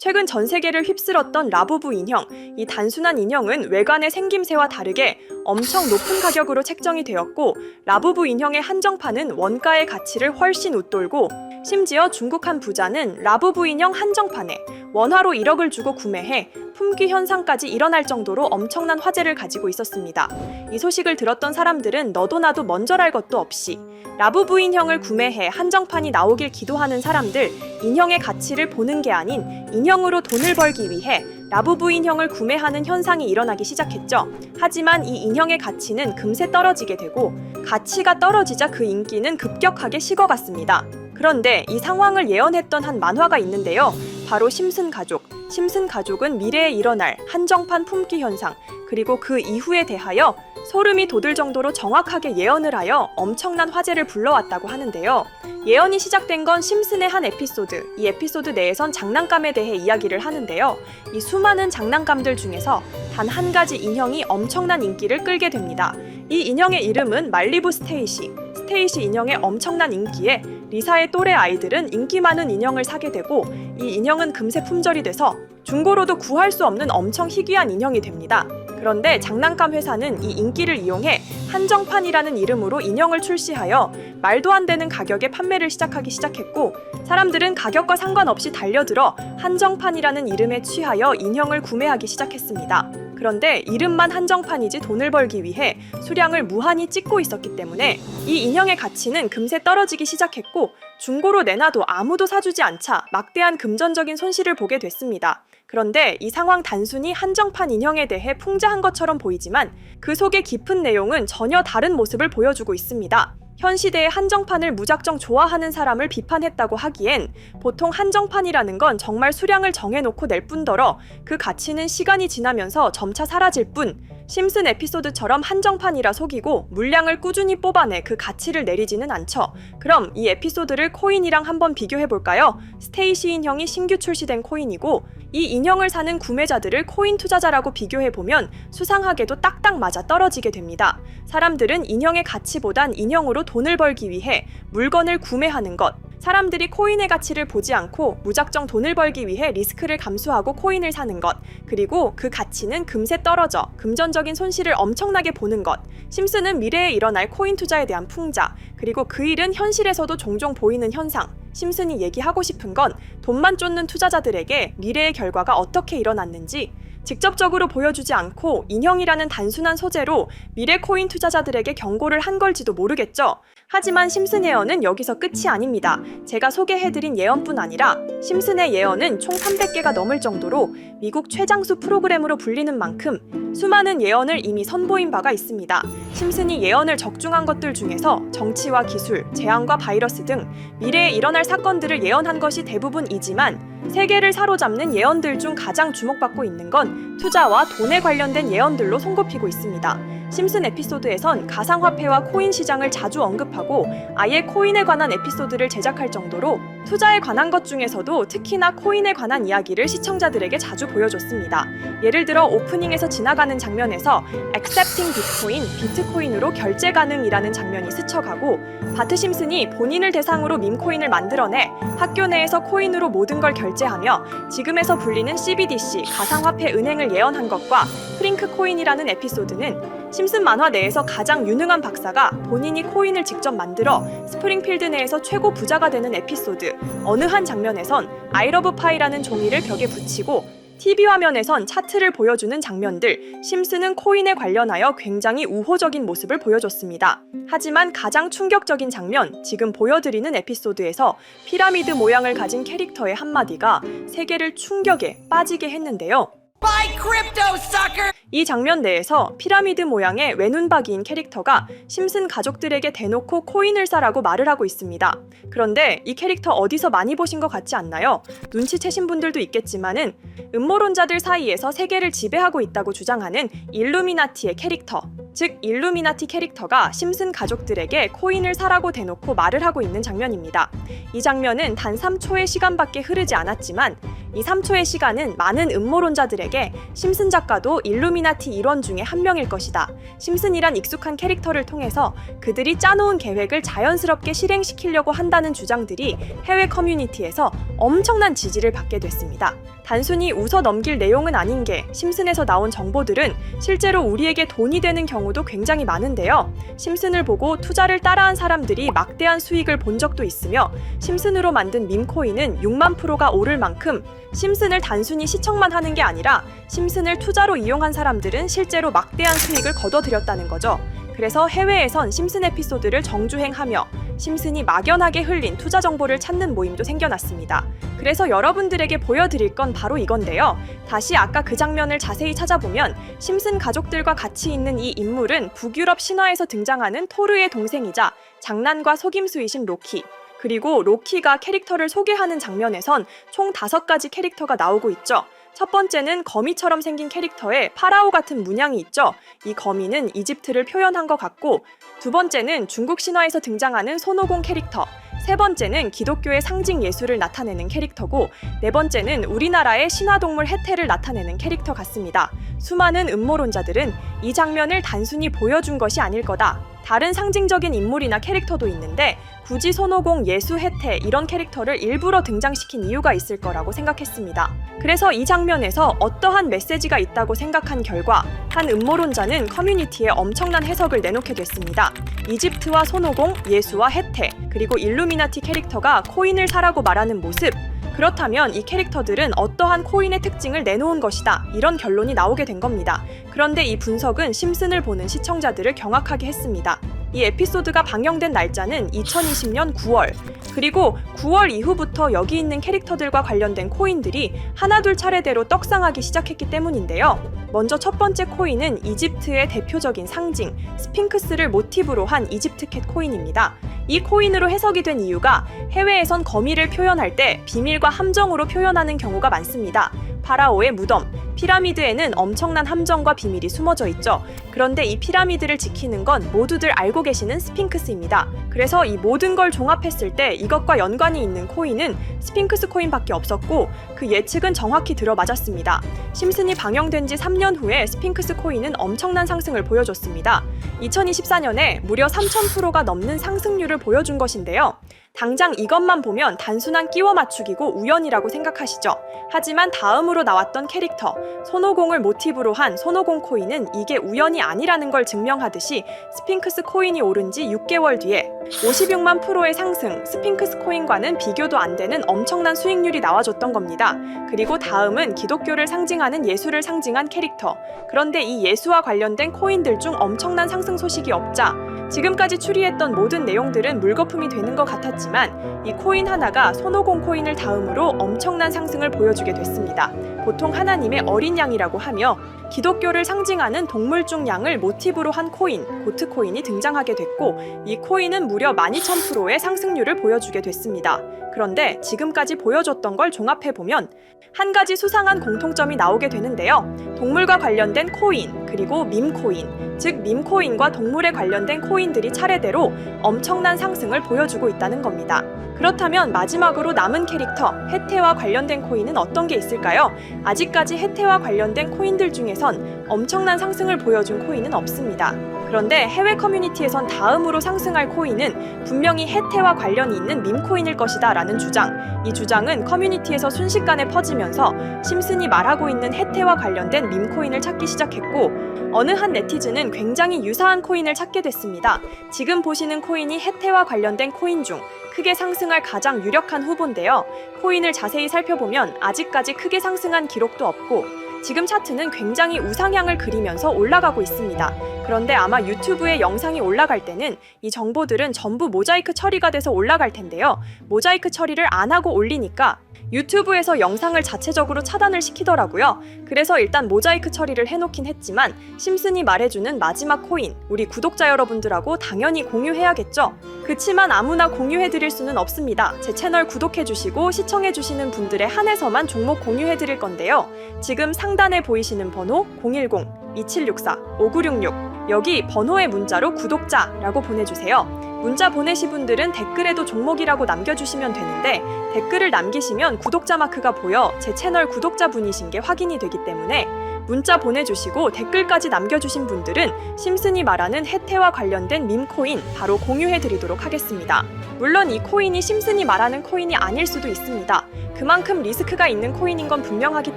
최근 전 세계를 휩쓸었던 라부부 인형, 이 단순한 인형은 외관의 생김새와 다르게 엄청 높은 가격으로 책정이 되었고, 라부부 인형의 한정판은 원가의 가치를 훨씬 웃돌고, 심지어 중국 한 부자는 라부부 인형 한정판에 원화로 1억을 주고 구매해 품귀 현상까지 일어날 정도로 엄청난 화제를 가지고 있었습니다. 이 소식을 들었던 사람들은 너도 나도 먼저랄 것도 없이 라부부 인형을 구매해 한정판이 나오길 기도하는 사람들, 인형의 가치를 보는 게 아닌 인형으로 돈을 벌기 위해 라부부 인형을 구매하는 현상이 일어나기 시작했죠. 하지만 이 인형의 가치는 금세 떨어지게 되고, 가치가 떨어지자 그 인기는 급격하게 식어갔습니다. 그런데 이 상황을 예언했던 한 만화가 있는데요. 바로 심슨 가족. 심슨 가족은 미래에 일어날 한정판 품귀 현상, 그리고 그 이후에 대하여 소름이 돋을 정도로 정확하게 예언을 하여 엄청난 화제를 불러왔다고 하는데요. 예언이 시작된 건 심슨의 한 에피소드, 이 에피소드 내에선 장난감에 대해 이야기를 하는데요. 이 수많은 장난감들 중에서 단 한 가지 인형이 엄청난 인기를 끌게 됩니다. 이 인형의 이름은 말리부 스테이시. 스테이시 인형의 엄청난 인기에 리사의 또래 아이들은 인기 많은 인형을 사게 되고, 이 인형은 금세 품절이 돼서 중고로도 구할 수 없는 엄청 희귀한 인형이 됩니다. 그런데 장난감 회사는 이 인기를 이용해 한정판이라는 이름으로 인형을 출시하여 말도 안 되는 가격에 판매를 시작하기 시작했고, 사람들은 가격과 상관없이 달려들어 한정판이라는 이름에 취하여 인형을 구매하기 시작했습니다. 그런데 이름만 한정판이지 돈을 벌기 위해 수량을 무한히 찍고 있었기 때문에 이 인형의 가치는 금세 떨어지기 시작했고, 중고로 내놔도 아무도 사주지 않자 막대한 금전적인 손실을 보게 됐습니다. 그런데 이 상황 단순히 한정판 인형에 대해 풍자한 것처럼 보이지만 그 속의 깊은 내용은 전혀 다른 모습을 보여주고 있습니다. 현 시대의 한정판을 무작정 좋아하는 사람을 비판했다고 하기엔 보통 한정판이라는 건 정말 수량을 정해놓고 낼 뿐더러 그 가치는 시간이 지나면서 점차 사라질 뿐, 심슨 에피소드처럼 한정판이라 속이고 물량을 꾸준히 뽑아내 그 가치를 내리지는 않죠. 그럼 이 에피소드를 코인이랑 한번 비교해볼까요? 스테이시 인형이 신규 출시된 코인이고, 이 인형을 사는 구매자들을 코인 투자자라고 비교해보면 수상하게도 딱딱 맞아 떨어지게 됩니다. 사람들은 인형의 가치보단 인형으로 돈을 벌기 위해 물건을 구매하는 것, 사람들이 코인의 가치를 보지 않고 무작정 돈을 벌기 위해 리스크를 감수하고 코인을 사는 것, 그리고 그 가치는 금세 떨어져 금전적인 손실을 엄청나게 보는 것, 심슨은 미래에 일어날 코인 투자에 대한 풍자, 그리고 그 일은 현실에서도 종종 보이는 현상. 심슨이 얘기하고 싶은 건 돈만 쫓는 투자자들에게 미래의 결과가 어떻게 일어났는지 직접적으로 보여주지 않고 인형이라는 단순한 소재로 미래 코인 투자자들에게 경고를 한 걸지도 모르겠죠. 하지만 심슨 예언은 여기서 끝이 아닙니다. 제가 소개해드린 예언뿐 아니라 심슨의 예언은 총 300개가 넘을 정도로 미국 최장수 프로그램으로 불리는 만큼 수많은 예언을 이미 선보인 바가 있습니다. 심슨이 예언을 적중한 것들 중에서 정치와 기술, 재앙과 바이러스 등 미래에 일어날 사건들을 예언한 것이 대부분이지만, 세계를 사로잡는 예언들 중 가장 주목받고 있는 건 투자와 돈에 관련된 예언들로 손꼽히고 있습니다. 심슨 에피소드에선 가상화폐와 코인 시장을 자주 언급하고 아예 코인에 관한 에피소드를 제작할 정도로 투자에 관한 것 중에서도 특히나 코인에 관한 이야기를 시청자들에게 자주 보여줬습니다. 예를 들어 오프닝에서 지나가는 장면에서 Accepting Bitcoin, 비트코인으로 결제 가능이라는 장면이 스쳐가고, 바트 심슨이 본인을 대상으로 밈코인을 만들어내 학교 내에서 코인으로 모든 걸 결제하며 지금에서 불리는 CBDC, 가상화폐 은행을 예언한 것과 프링크 코인이라는 에피소드는 심슨 만화 내에서 가장 유능한 박사가 본인이 코인을 직접 만들어 스프링필드 내에서 최고 부자가 되는 에피소드, 어느 한 장면에선 I love pie라는 종이를 벽에 붙이고 TV 화면에선 차트를 보여주는 장면들, 심슨은 코인에 관련하여 굉장히 우호적인 모습을 보여줬습니다. 하지만 가장 충격적인 장면, 지금 보여드리는 에피소드에서 피라미드 모양을 가진 캐릭터의 한마디가 세계를 충격에 빠지게 했는데요. Buy crypto, sucker! 이 장면 내에서 피라미드 모양의 외눈박이인 캐릭터가 심슨 가족들에게 대놓고 코인을 사라고 말을 하고 있습니다. 그런데 이 캐릭터 어디서 많이 보신 것 같지 않나요? 눈치채신 분들도 있겠지만은 음모론자들 사이에서 세계를 지배하고 있다고 주장하는 일루미나티의 캐릭터, 즉 일루미나티 캐릭터가 심슨 가족들에게 코인을 사라고 대놓고 말을 하고 있는 장면입니다. 이 장면은 단 3초의 시간밖에 흐르지 않았지만 이 3초의 시간은 많은 음모론자들에게 심슨 작가도 일루미나티 일원 중에 한 명일 것이다. 심슨이란 익숙한 캐릭터를 통해서 그들이 짜놓은 계획을 자연스럽게 실행시키려고 한다는 주장들이 해외 커뮤니티에서 엄청난 지지를 받게 됐습니다. 단순히 웃어 넘길 내용은 아닌 게 심슨에서 나온 정보들은 실제로 우리에게 돈이 되는 경우도 굉장히 많은데요. 심슨을 보고 투자를 따라한 사람들이 막대한 수익을 본 적도 있으며 심슨으로 만든 밈코인은 6만 프로가 오를 만큼 심슨을 단순히 시청만 하는 게 아니라 심슨을 투자로 이용한 사람들은 실제로 막대한 수익을 거둬들였다는 거죠. 그래서 해외에선 심슨 에피소드를 정주행하며 심슨이 막연하게 흘린 투자 정보를 찾는 모임도 생겨났습니다. 그래서 여러분들에게 보여드릴 건 바로 이건데요. 다시 아까 그 장면을 자세히 찾아보면 심슨 가족들과 같이 있는 이 인물은 북유럽 신화에서 등장하는 토르의 동생이자 장난과 속임수이신 로키. 그리고 로키가 캐릭터를 소개하는 장면에선 총 5가지 캐릭터가 나오고 있죠. 첫 번째는 거미처럼 생긴 캐릭터에 파라오 같은 문양이 있죠. 이 거미는 이집트를 표현한 것 같고, 두 번째는 중국 신화에서 등장하는 손오공 캐릭터, 세 번째는 기독교의 상징 예수를 나타내는 캐릭터고, 네 번째는 우리나라의 신화동물 해태를 나타내는 캐릭터 같습니다. 수많은 음모론자들은 이 장면을 단순히 보여준 것이 아닐 거다. 다른 상징적인 인물이나 캐릭터도 있는데 굳이 손오공, 예수, 해태 이런 캐릭터를 일부러 등장시킨 이유가 있을 거라고 생각했습니다. 그래서 이 장면에서 어떠한 메시지가 있다고 생각한 결과 한 음모론자는 커뮤니티에 엄청난 해석을 내놓게 됐습니다. 이집트와 손오공, 예수와 해태, 그리고 일루미나티 캐릭터가 코인을 사라고 말하는 모습, 그렇다면 이 캐릭터들은 어떠한 코인의 특징을 내놓은 것이다, 이런 결론이 나오게 된 겁니다. 그런데 이 분석은 심슨을 보는 시청자들을 경악하게 했습니다. 이 에피소드가 방영된 날짜는 2020년 9월, 그리고 9월 이후부터 여기 있는 캐릭터들과 관련된 코인들이 하나둘 차례대로 떡상하기 시작했기 때문인데요. 먼저 첫 번째 코인은 이집트의 대표적인 상징, 스핑크스를 모티브로 한 이집트캣 코인입니다. 이 코인으로 해석이 된 이유가 해외에선 거미를 표현할 때 비밀과 함정으로 표현하는 경우가 많습니다. 파라오의 무덤, 피라미드에는 엄청난 함정과 비밀이 숨어져 있죠. 그런데 이 피라미드를 지키는 건 모두들 알고 계시는 스핑크스입니다. 그래서 이 모든 걸 종합했을 때 이것과 연관이 있는 코인은 스핑크스 코인밖에 없었고, 그 예측은 정확히 들어맞았습니다. 심슨이 방영된 지 3년 후에 스핑크스 코인은 엄청난 상승을 보여줬습니다. 2024년에 무려 3000%가 넘는 상승률을 보여준 것인데요. 당장 이것만 보면 단순한 끼워 맞추기고 우연이라고 생각하시죠? 하지만 다음으로 나왔던 캐릭터, 손오공을 모티브로 한 손오공 코인은 이게 우연이 아니라는 걸 증명하듯이 스핑크스 코인이 오른 지 6개월 뒤에 56만 프로의 상승, 스핑크스 코인과는 비교도 안 되는 엄청난 수익률이 나와줬던 겁니다. 그리고 다음은 기독교를 상징하는 예수를 상징한 캐릭터. 그런데 이 예수와 관련된 코인들 중 엄청난 상승 소식이 없자 지금까지 추리했던 모든 내용들은 물거품이 되는 것 같았지만 이 코인 하나가 손오공 코인을 다음으로 엄청난 상승을 보여주게 됐습니다. 보통 하나님의 어린 양이라고 하며 기독교를 상징하는 동물 중 양을 모티브로 한 코인, 고트 코인이 등장하게 됐고, 이 코인은 무려 12,000%의 상승률을 보여주게 됐습니다. 그런데 지금까지 보여줬던 걸 종합해보면 한 가지 수상한 공통점이 나오게 되는데요. 동물과 관련된 코인, 그리고 밈코인, 즉 밈코인과 동물에 관련된 코인들이 차례대로 엄청난 상승을 보여주고 있다는 겁니다. 그렇다면 마지막으로 남은 캐릭터, 해태와 관련된 코인은 어떤 게 있을까요? 아직까지 해태와 관련된 코인들 중에선 엄청난 상승을 보여준 코인은 없습니다. 그런데 해외 커뮤니티에선 다음으로 상승할 코인은 분명히 해태와 관련이 있는 밈코인일 것이다 라는 주장. 이 주장은 커뮤니티에서 순식간에 퍼지면서 심슨이 말하고 있는 해태와 관련된 밈코인을 찾기 시작했고, 어느 한 네티즌은 굉장히 유사한 코인을 찾게 됐습니다. 지금 보시는 코인이 해태와 관련된 코인 중 크게 상승할 가장 유력한 후보인데요. 코인을 자세히 살펴보면 아직까지 크게 상승한 기록도 없고, 지금 차트는 굉장히 우상향을 그리면서 올라가고 있습니다. 그런데 아마 유튜브에 영상이 올라갈 때는 이 정보들은 전부 모자이크 처리가 돼서 올라갈 텐데요. 모자이크 처리를 안 하고 올리니까 유튜브에서 영상을 자체적으로 차단을 시키더라고요. 그래서 일단 모자이크 처리를 해놓긴 했지만 심슨이 말해주는 마지막 코인, 우리 구독자 여러분들하고 당연히 공유해야겠죠? 그치만 아무나 공유해드릴 수는 없습니다. 제 채널 구독해주시고 시청해주시는 분들에 한해서만 종목 공유해드릴 건데요. 지금 상단에 보이시는 번호 010-2764-5966, 여기 번호의 문자로 구독자라고 보내주세요. 문자 보내신 분들은 댓글에도 종목이라고 남겨주시면 되는데, 댓글을 남기시면 구독자 마크가 보여 제 채널 구독자분이신 게 확인이 되기 때문에 문자 보내주시고 댓글까지 남겨주신 분들은 심슨이 말하는 해태와 관련된 밈코인 바로 공유해드리도록 하겠습니다. 물론 이 코인이 심슨이 말하는 코인이 아닐 수도 있습니다. 그만큼 리스크가 있는 코인인 건 분명하기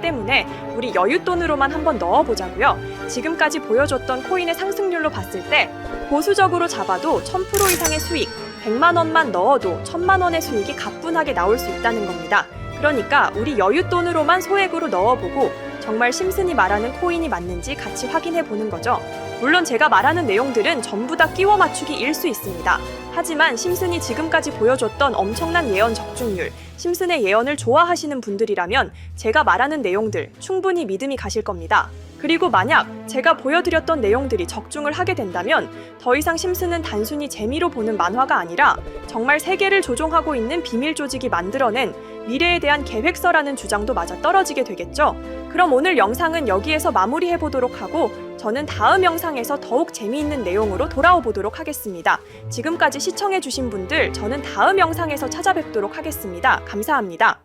때문에 우리 여윳돈으로만 한번 넣어보자고요. 지금까지 보여줬던 코인의 상승률로 봤을 때 보수적으로 잡아도 1000% 이상의 수익, 100만 원만 넣어도 1000만 원의 수익이 가뿐하게 나올 수 있다는 겁니다. 그러니까 우리 여윳돈으로만 소액으로 넣어보고 정말 심슨이 말하는 코인이 맞는지 같이 확인해 보는 거죠. 물론 제가 말하는 내용들은 전부 다 끼워 맞추기일 수 있습니다. 하지만 심슨이 지금까지 보여줬던 엄청난 예언 적중률, 심슨의 예언을 좋아하시는 분들이라면 제가 말하는 내용들 충분히 믿음이 가실 겁니다. 그리고 만약 제가 보여드렸던 내용들이 적중을 하게 된다면 더 이상 심슨은 단순히 재미로 보는 만화가 아니라 정말 세계를 조종하고 있는 비밀 조직이 만들어낸 미래에 대한 계획서라는 주장도 맞아떨어지게 되겠죠. 그럼 오늘 영상은 여기에서 마무리해보도록 하고 저는 다음 영상에서 더욱 재미있는 내용으로 돌아오보도록 하겠습니다. 지금까지 시청해주신 분들 저는 다음 영상에서 찾아뵙도록 하겠습니다. 감사합니다.